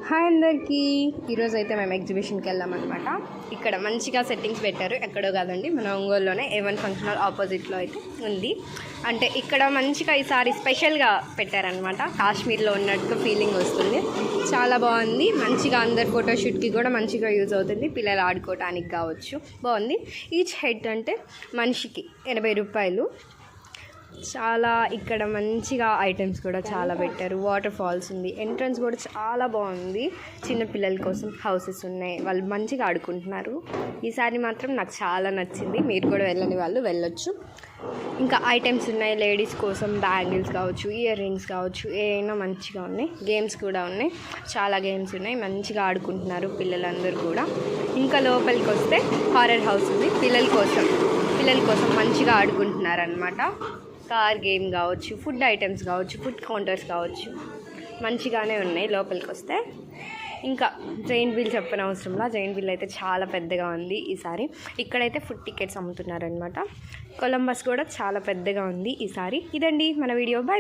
Hi అందరికీ. ఈరోజు అయితే మేము ఎగ్జిబిషన్కి వెళ్ళామన్నమాట. ఇక్కడ మంచిగా సెట్టింగ్స్ పెట్టారు, ఎక్కడో కాదండి మన ఒంగోలులోనే A1 ఫంక్షన్ హాల్ ఆపోజిట్లో అయితే ఉంది. అంటే ఇక్కడ మంచిగా ఈసారి స్పెషల్గా పెట్టారనమాట. కాశ్మీర్లో ఉన్నట్టు ఫీలింగ్ వస్తుంది, చాలా బాగుంది. మంచిగా అందరు ఫోటోషూట్కి కూడా మంచిగా యూజ్ అవుతుంది, పిల్లలు ఆడుకోవటానికి కావచ్చు. బాగుంది. ఈచ్ హెడ్ అంటే మనిషికి 80 రూపాయలు. చాలా ఇక్కడ మంచిగా ఐటమ్స్ కూడా చాలా పెట్టారు. వాటర్ ఫాల్స్ ఉంది, ఎంట్రన్స్ కూడా చాలా బాగుంది. చిన్నపిల్లల కోసం హౌసెస్ ఉన్నాయి, వాళ్ళు మంచిగా ఆడుకుంటున్నారు. ఈసారి మాత్రం నాకు చాలా నచ్చింది. మీరు కూడా వెళ్ళని వాళ్ళు వెళ్ళొచ్చు. ఇంకా ఐటమ్స్ ఉన్నాయి లేడీస్ కోసం, బ్యాంగిల్స్ కావచ్చు, ఇయర్ రింగ్స్ కావచ్చు, ఏమైనా మంచిగా ఉన్నాయి. గేమ్స్ కూడా ఉన్నాయి, చాలా గేమ్స్ ఉన్నాయి. మంచిగా ఆడుకుంటున్నారు పిల్లలందరూ కూడా. ఇంకా లోపలికి వస్తే హారర్ హౌస్ ఉంది, పిల్లల కోసం మంచిగా ఆడుకుంటున్నారు అనమాట. కార్ గేమ్ కావచ్చు, ఫుడ్ ఐటమ్స్ కావచ్చు, ఫుడ్ కౌంటర్స్ కావచ్చు, మంచిగానే ఉన్నాయి లోపలికి వస్తే. ఇంకా జైంట్ వీల్ చెప్పనవసరంలా, జైంట్ వీల్ అయితే చాలా పెద్దగా ఉంది ఈసారి. ఇక్కడైతే ఫుడ్ టికెట్స్ అమ్ముతున్నారనమాట. కొలంబస్ కూడా చాలా పెద్దగా ఉంది ఈసారి. ఇదండి మన వీడియో. బై.